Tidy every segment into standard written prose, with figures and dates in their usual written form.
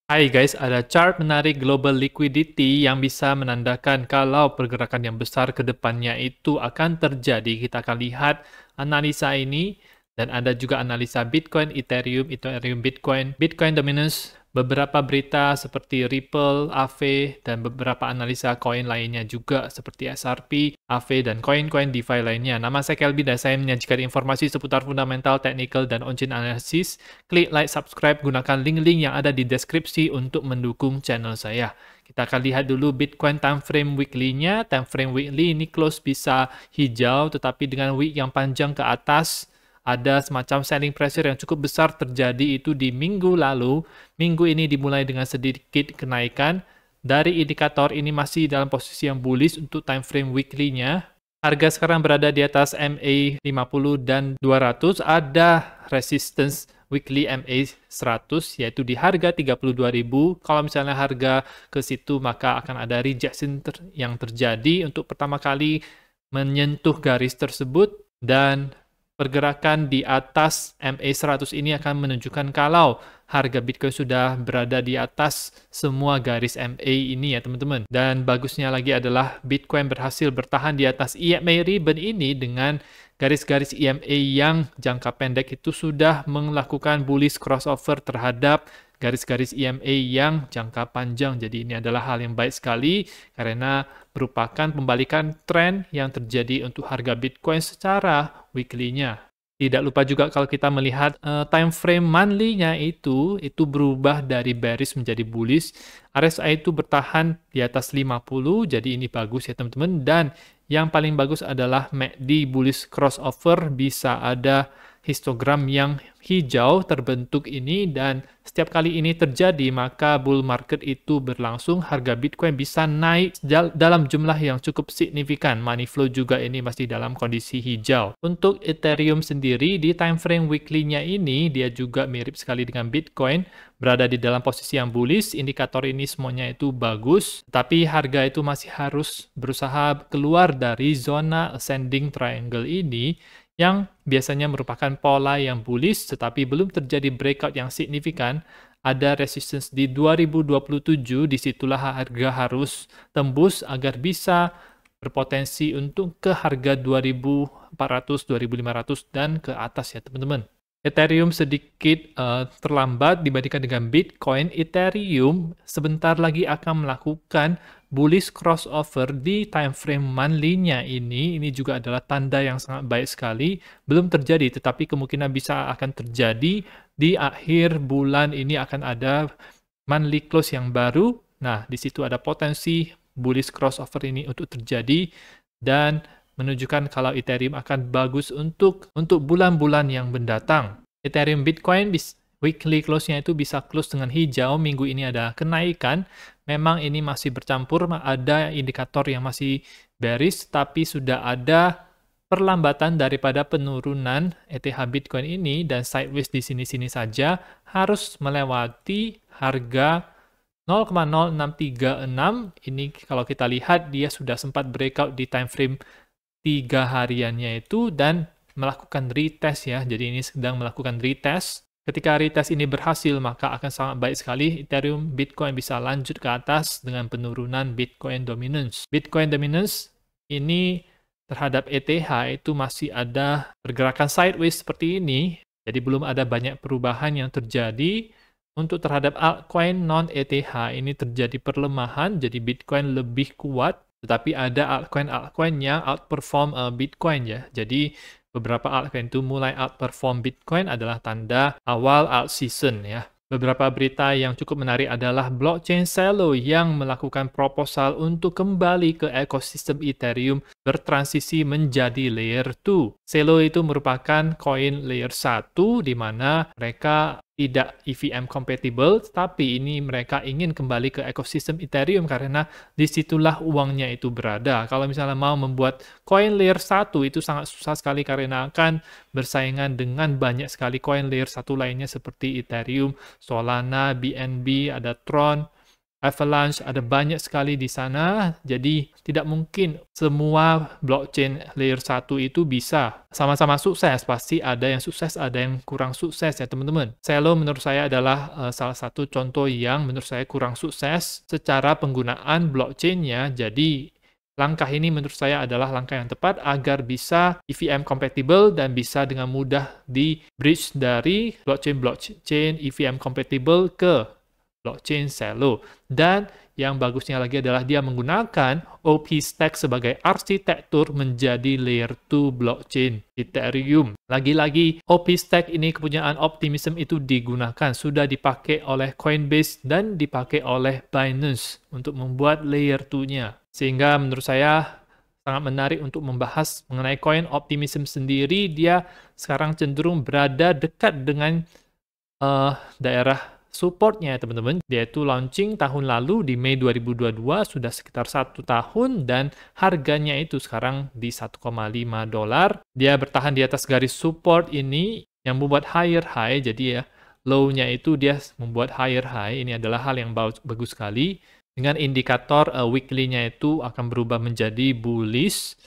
Hai guys, ada chart menarik global liquidity yang bisa menandakan kalau pergerakan yang besar ke depannya itu akan terjadi. Kita akan lihat analisa ini dan ada juga analisa Bitcoin, Ethereum, Bitcoin, Bitcoin dominance, beberapa berita seperti Ripple, Aave, dan beberapa analisa koin lainnya juga seperti XRP, Aave, dan koin-koin DeFi lainnya. Nama saya Kelby dan saya menyajikan informasi seputar fundamental, technical, dan on-chain analysis. Klik like, subscribe, gunakan link-link yang ada di deskripsi untuk mendukung channel saya. Kita akan lihat dulu Bitcoin time frame weekly-nya. Time frame weekly ini close bisa hijau, tetapi dengan wick yang panjang ke atas, ada semacam selling pressure yang cukup besar terjadi itu di minggu lalu. Minggu ini dimulai dengan sedikit kenaikan. Dari indikator ini masih dalam posisi yang bullish untuk time frame weekly-nya. Harga sekarang berada di atas MA 50 dan 200. Ada resistance weekly MA 100 yaitu di harga 32.000. Kalau misalnya harga ke situ maka akan ada rejection yang terjadi untuk pertama kali menyentuh garis tersebut, dan pergerakan di atas MA 100 ini akan menunjukkan kalau harga Bitcoin sudah berada di atas semua garis MA ini ya teman-teman. Dan bagusnya lagi adalah Bitcoin berhasil bertahan di atas EMA ribbon ini dengan garis-garis EMA yang jangka pendek itu sudah melakukan bullish crossover terhadap garis-garis EMA yang jangka panjang. Jadi ini adalah hal yang baik sekali karena merupakan pembalikan tren yang terjadi untuk harga Bitcoin secara weekly-nya. Tidak lupa juga kalau kita melihat time frame monthly-nya itu berubah dari bearish menjadi bullish. RSI itu bertahan di atas 50, jadi ini bagus ya teman-teman. Dan yang paling bagus adalah MACD bullish crossover, bisa ada histogram yang hijau terbentuk ini, dan setiap kali ini terjadi maka bull market itu berlangsung, harga Bitcoin bisa naik dalam jumlah yang cukup signifikan. Money flow juga ini masih dalam kondisi hijau. Untuk Ethereum sendiri di time frame weekly-nya ini dia juga mirip sekali dengan Bitcoin, berada di dalam posisi yang bullish. Indikator ini semuanya itu bagus, tapi harga itu masih harus berusaha keluar dari zona ascending triangle ini yang biasanya merupakan pola yang bullish, tetapi belum terjadi breakout yang signifikan. Ada resistance di 2027, disitulah harga harus tembus agar bisa berpotensi untuk ke harga 2400, 2500 dan ke atas ya teman-teman. Ethereum sedikit terlambat dibandingkan dengan Bitcoin. Ethereum sebentar lagi akan melakukan bullish crossover di time frame monthly-nya ini. Ini juga adalah tanda yang sangat baik sekali. Belum terjadi, tetapi kemungkinan bisa akan terjadi di akhir bulan ini. Akan ada monthly close yang baru. Nah, di situ ada potensi bullish crossover ini untuk terjadi dan menunjukkan kalau Ethereum akan bagus untuk bulan-bulan yang mendatang. Ethereum Bitcoin weekly close-nya itu bisa close dengan hijau. Minggu ini ada kenaikan. Memang ini masih bercampur, ada indikator yang masih bearish, tapi sudah ada perlambatan daripada penurunan ETH Bitcoin ini, dan sideways di sini-sini saja harus melewati harga 0,0636. Ini kalau kita lihat dia sudah sempat breakout di time frame 3 hariannya itu dan melakukan retest ya. Jadi ini sedang melakukan retest. Ketika retest ini berhasil maka akan sangat baik sekali Ethereum Bitcoin bisa lanjut ke atas dengan penurunan Bitcoin dominance. Bitcoin dominance ini terhadap ETH itu masih ada pergerakan sideways seperti ini. Jadi belum ada banyak perubahan yang terjadi. Untuk terhadap altcoin non-ETH ini terjadi perlemahan, jadi Bitcoin lebih kuat, tetapi ada altcoin yang outperform Bitcoin ya. Jadi beberapa altcoin itu mulai outperform Bitcoin adalah tanda awal alt season ya. Beberapa berita yang cukup menarik adalah blockchain Celo yang melakukan proposal untuk kembali ke ekosistem Ethereum bertransisi menjadi layer 2. Celo itu merupakan koin layer 1 di mana mereka tidak EVM compatible, tapi ini mereka ingin kembali ke ekosistem Ethereum karena disitulah uangnya itu berada. Kalau misalnya mau membuat koin layer 1 itu sangat susah sekali karena akan bersaingan dengan banyak sekali koin layer 1 lainnya seperti Ethereum, Solana, BNB, ada Tron, Avalanche, ada banyak sekali di sana. Jadi tidak mungkin semua blockchain layer 1 itu bisa sama-sama sukses. Pasti ada yang sukses, ada yang kurang sukses ya teman-teman. Celo menurut saya adalah salah satu contoh yang menurut saya kurang sukses secara penggunaan blockchain-nya. Jadi langkah ini menurut saya adalah langkah yang tepat agar bisa EVM compatible dan bisa dengan mudah di bridge dari blockchain EVM compatible ke blockchain Celo. Dan yang bagusnya lagi adalah dia menggunakan OP Stack sebagai arsitektur menjadi layer 2 blockchain Ethereum. Lagi-lagi OP Stack ini kepunyaan Optimism itu digunakan, sudah dipakai oleh Coinbase dan dipakai oleh Binance untuk membuat layer 2-nya. Sehingga menurut saya sangat menarik untuk membahas mengenai koin Optimism sendiri. Dia sekarang cenderung berada dekat dengan daerah supportnya ya teman-teman. Dia itu launching tahun lalu di Mei 2022, sudah sekitar 1 tahun dan harganya itu sekarang di 1,5 dolar. Dia bertahan di atas garis support ini yang membuat higher high, jadi ya low-nya itu dia membuat higher high. Ini adalah hal yang bagus sekali. Dengan indikator weekly-nya itu akan berubah menjadi bullish,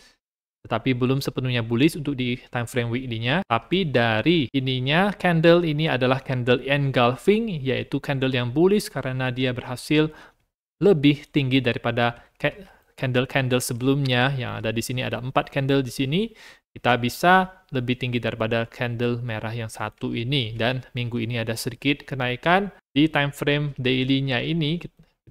tetapi belum sepenuhnya bullish untuk di time frame weekly-nya. Tapi dari ininya, candle ini adalah candle engulfing, yaitu candle yang bullish karena dia berhasil lebih tinggi daripada candle-candle sebelumnya. Yang ada di sini ada 4 candle di sini. Kita bisa lebih tinggi daripada candle merah yang satu ini. Dan minggu ini ada sedikit kenaikan di time frame daily-nya ini.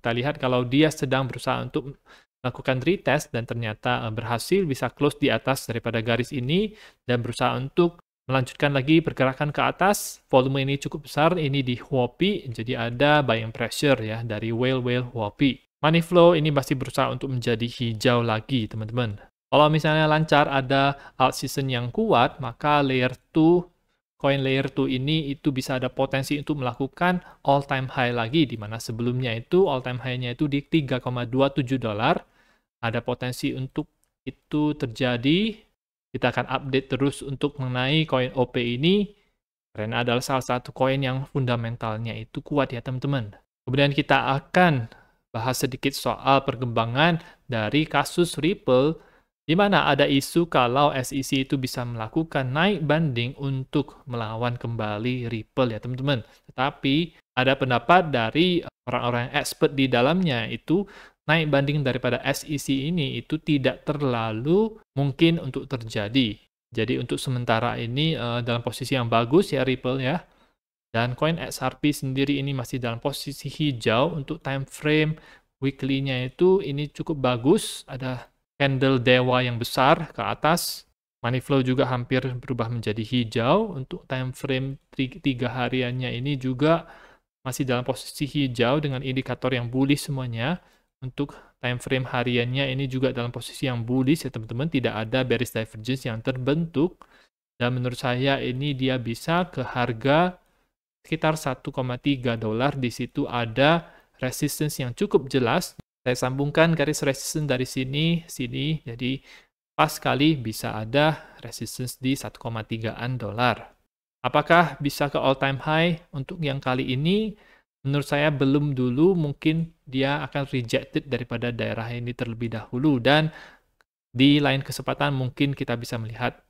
Kita lihat kalau dia sedang berusaha untuk melakukan retest dan ternyata berhasil bisa close di atas daripada garis ini dan berusaha untuk melanjutkan lagi pergerakan ke atas. Volume ini cukup besar, ini di Huobi, jadi ada buying pressure ya dari whale Huobi. Money flow ini masih berusaha untuk menjadi hijau lagi teman-teman. Kalau misalnya lancar ada alt season yang kuat, maka layer 2 koin layer 2 ini itu bisa ada potensi untuk melakukan all time high lagi, di mana sebelumnya itu all time high-nya itu di 3,27 dolar. Ada potensi untuk itu terjadi. Kita akan update terus untuk mengenai koin OP ini, karena adalah salah satu koin yang fundamentalnya itu kuat ya teman-teman. Kemudian kita akan bahas sedikit soal perkembangan dari kasus Ripple, di mana ada isu kalau SEC itu bisa melakukan naik banding untuk melawan kembali Ripple ya teman-teman. Tetapi ada pendapat dari orang-orang yang expert di dalamnya itu naik banding daripada SEC ini itu tidak terlalu mungkin untuk terjadi. Jadi untuk sementara ini dalam posisi yang bagus ya Ripple ya. Dan koin XRP sendiri ini masih dalam posisi hijau. Untuk time frame weekly-nya itu ini cukup bagus. Ada candle dewa yang besar ke atas. Money flow juga hampir berubah menjadi hijau. Untuk time frame 3 hariannya ini juga masih dalam posisi hijau dengan indikator yang bullish semuanya. Untuk time frame hariannya ini juga dalam posisi yang bullish ya teman-teman. Tidak ada bearish divergence yang terbentuk. Dan menurut saya ini dia bisa ke harga sekitar 1,3 dolar. Di situ ada resistance yang cukup jelas. Saya sambungkan garis resistance dari sini, jadi pas sekali bisa ada resistance di 1,3-an dolar. Apakah bisa ke all time high? Untuk yang kali ini, menurut saya belum dulu, mungkin dia akan rejected daripada daerah ini terlebih dahulu. Dan di lain kesempatan mungkin kita bisa melihat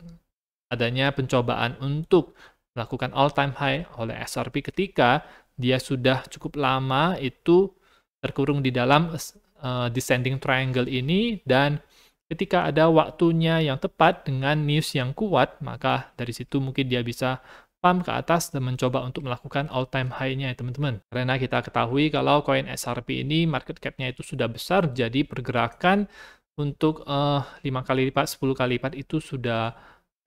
adanya pencobaan untuk melakukan all time high oleh XRP ketika dia sudah cukup lama itu terkurung di dalam descending triangle ini, dan ketika ada waktunya yang tepat dengan news yang kuat, maka dari situ mungkin dia bisa pump ke atas dan mencoba untuk melakukan all time high-nya ya teman-teman. Karena kita ketahui kalau koin XRP ini market cap-nya itu sudah besar, jadi pergerakan untuk 5 kali lipat, 10 kali lipat itu sudah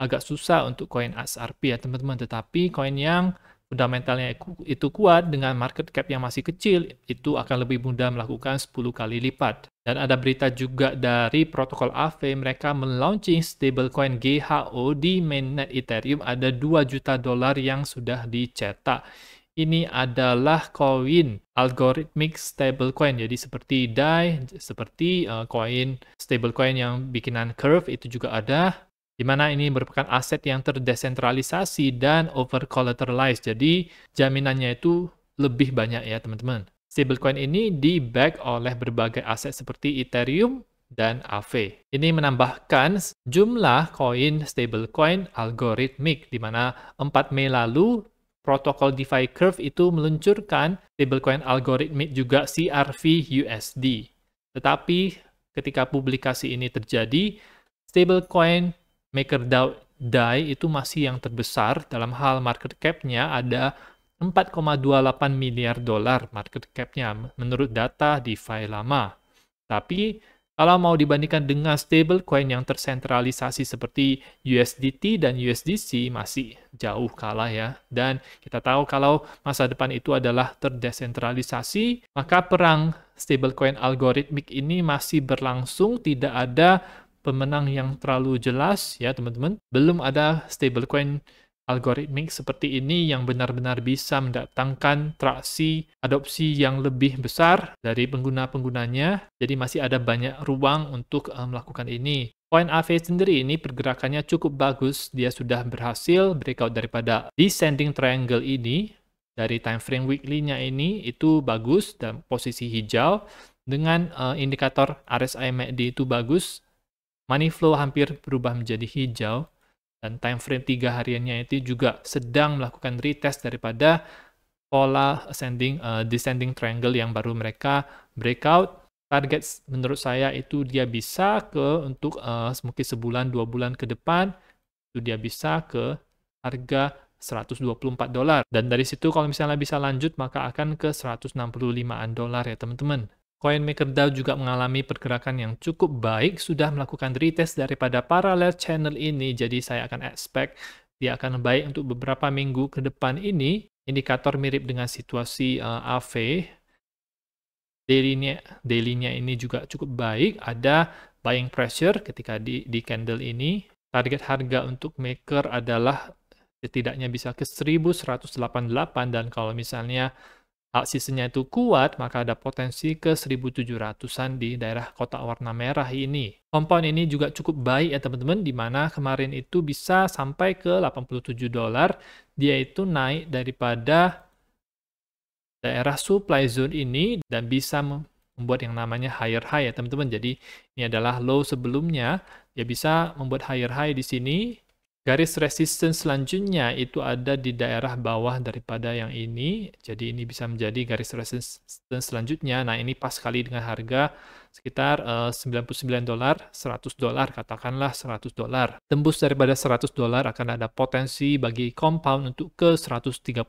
agak susah untuk koin XRP ya teman-teman. Tetapi koin yang fundamentalnya itu kuat dengan market cap yang masih kecil, itu akan lebih mudah melakukan 10 kali lipat. Dan ada berita juga dari protokol Aave, mereka melaunching stablecoin GHO di mainnet Ethereum. Ada 2 juta dolar yang sudah dicetak. Ini adalah koin algorithmic stablecoin, jadi seperti DAI, seperti koin stablecoin yang bikinan Curve itu juga ada, di mana ini merupakan aset yang terdesentralisasi dan over collateralized. Jadi jaminannya itu lebih banyak ya teman-teman. Stablecoin ini di-back oleh berbagai aset seperti Ethereum dan Aave. Ini menambahkan jumlah koin stablecoin algoritmik, di mana 4 Mei lalu protokol DeFi Curve itu meluncurkan stablecoin algoritmik juga CRV-USD. Tetapi ketika publikasi ini terjadi, stablecoin MakerDAO DAI itu masih yang terbesar dalam hal market cap-nya ada 4,28 miliar dolar market cap-nya menurut data DeFi lama. Tapi kalau mau dibandingkan dengan stablecoin yang tersentralisasi seperti USDT dan USDC masih jauh kalah ya. Dan kita tahu kalau masa depan itu adalah terdesentralisasi, maka perang stablecoin algoritmik ini masih berlangsung, tidak ada pemenang yang terlalu jelas ya teman-teman. Belum ada stablecoin algoritmik seperti ini yang benar-benar bisa mendatangkan traksi adopsi yang lebih besar dari pengguna-penggunanya. Jadi masih ada banyak ruang untuk melakukan ini. Koin Aave sendiri ini pergerakannya cukup bagus. Dia sudah berhasil breakout daripada descending triangle ini. Dari time frame weekly-nya ini itu bagus dan posisi hijau. Dengan indikator RSI MACD itu bagus. Money flow hampir berubah menjadi hijau. Dan time frame 3 hariannya itu juga sedang melakukan retest daripada pola descending triangle yang baru mereka breakout. Target menurut saya itu dia bisa untuk mungkin sebulan 2 bulan ke depan itu dia bisa ke harga $124. Dan dari situ kalau misalnya bisa lanjut maka akan ke 165-an dolar ya teman-teman. Koin MakerDAO juga mengalami pergerakan yang cukup baik, sudah melakukan retest daripada parallel channel ini, jadi saya akan expect dia akan baik untuk beberapa minggu ke depan ini. Indikator mirip dengan situasi Aave. Daily-nya ini juga cukup baik, ada buying pressure ketika di candle ini. Target harga untuk Maker adalah setidaknya bisa ke 1188 dan kalau misalnya seasonnya itu kuat, maka ada potensi ke 1700-an di daerah kotak warna merah ini. Compound ini juga cukup baik ya teman-teman, di mana kemarin itu bisa sampai ke $87. Dia itu naik daripada daerah supply zone ini dan bisa membuat yang namanya higher high ya teman-teman. Jadi ini adalah low sebelumnya, dia bisa membuat higher high di sini. Garis resistance selanjutnya itu ada di daerah bawah daripada yang ini. Jadi ini bisa menjadi garis resistance selanjutnya. Nah ini pas sekali dengan harga sekitar $99, $100, katakanlah $100. Tembus daripada $100 akan ada potensi bagi compound untuk ke 136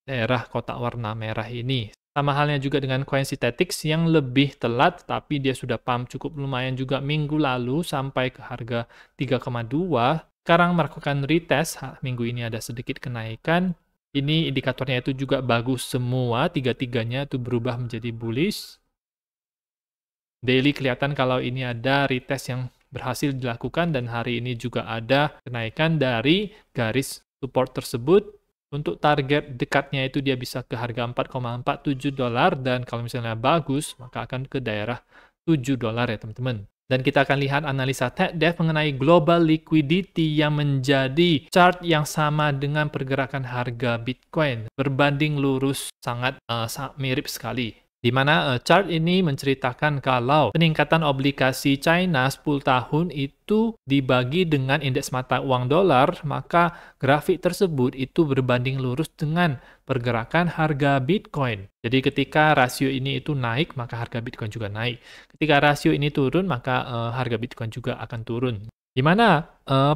daerah kotak warna merah ini. Sama halnya juga dengan coin Synthetix yang lebih telat, tapi dia sudah pump cukup lumayan juga minggu lalu sampai ke harga 3,2. Sekarang melakukan retest, minggu ini ada sedikit kenaikan. Ini indikatornya itu juga bagus semua, tiga-tiganya itu berubah menjadi bullish. Daily kelihatan kalau ini ada retest yang berhasil dilakukan dan hari ini juga ada kenaikan dari garis support tersebut. Untuk target dekatnya itu dia bisa ke harga $4,47 dan kalau misalnya bagus maka akan ke daerah $7 ya teman-teman. Dan kita akan lihat analisa TechDev mengenai global liquidity yang menjadi chart yang sama dengan pergerakan harga Bitcoin. Berbanding lurus, sangat mirip sekali. Di mana chart ini menceritakan kalau peningkatan obligasi China 10 tahun itu dibagi dengan indeks mata uang dolar, maka grafik tersebut itu berbanding lurus dengan pergerakan harga Bitcoin. Jadi ketika rasio ini itu naik, maka harga Bitcoin juga naik. Ketika rasio ini turun, maka harga Bitcoin juga akan turun. Di mana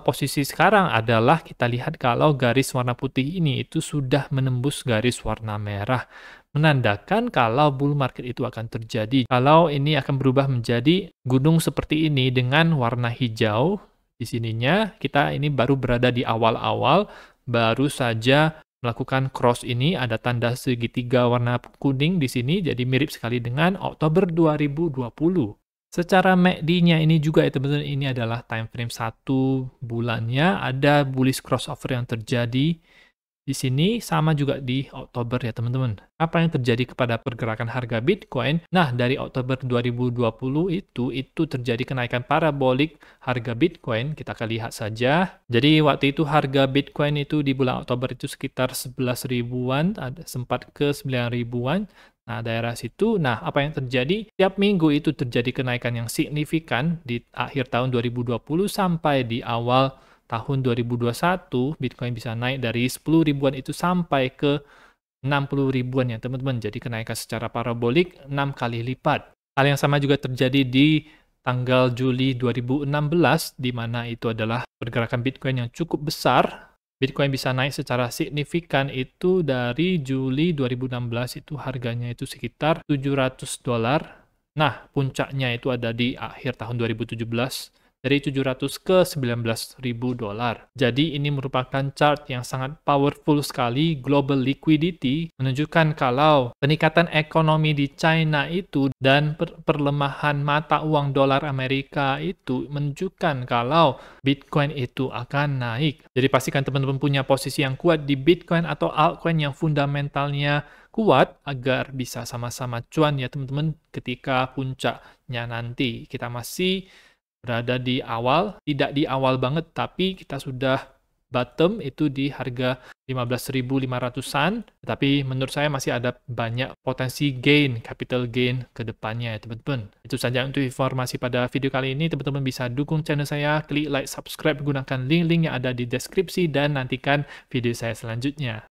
posisi sekarang adalah kita lihat kalau garis warna putih ini itu sudah menembus garis warna merah, menandakan kalau bull market itu akan terjadi. Kalau ini akan berubah menjadi gunung seperti ini dengan warna hijau, di sininya kita ini baru berada di awal-awal, baru saja melakukan cross ini, ada tanda segitiga warna kuning di sini, jadi mirip sekali dengan Oktober 2020. Secara MACD-nya ini juga ya teman-teman, ini adalah time frame 1 bulannya, ada bullish crossover yang terjadi di sini, sama juga di Oktober ya teman-teman. Apa yang terjadi kepada pergerakan harga Bitcoin? Nah, dari Oktober 2020 itu terjadi kenaikan parabolik harga Bitcoin, kita akan lihat saja. Jadi waktu itu harga Bitcoin itu di bulan Oktober itu sekitar 11 ribuan, ada sempat ke 9 ribuan. Nah, daerah situ, nah apa yang terjadi? Tiap minggu itu terjadi kenaikan yang signifikan di akhir tahun 2020 sampai di awal tahun 2021, Bitcoin bisa naik dari 10 ribuan itu sampai ke 60 ribuan ya teman-teman. Jadi kenaikan secara parabolik 6 kali lipat. Hal yang sama juga terjadi di tanggal Juli 2016, di mana itu adalah pergerakan Bitcoin yang cukup besar. Bitcoin bisa naik secara signifikan itu dari Juli 2016 itu harganya itu sekitar $700. Nah, puncaknya itu ada di akhir tahun 2017 dari 700 ke $19.000. Jadi ini merupakan chart yang sangat powerful sekali, global liquidity, menunjukkan kalau peningkatan ekonomi di China itu dan perlemahan mata uang dolar Amerika itu menunjukkan kalau Bitcoin itu akan naik. Jadi pastikan teman-teman punya posisi yang kuat di Bitcoin atau altcoin yang fundamentalnya kuat agar bisa sama-sama cuan ya teman-teman ketika puncaknya nanti. Kita masih berada di awal, tidak di awal banget, tapi kita sudah bottom itu di harga 15.500-an, tetapi menurut saya masih ada banyak potensi gain, capital gain ke depannya ya teman-teman. Itu saja untuk informasi pada video kali ini. Teman-teman bisa dukung channel saya, klik like, subscribe, gunakan link-link yang ada di deskripsi, dan nantikan video saya selanjutnya.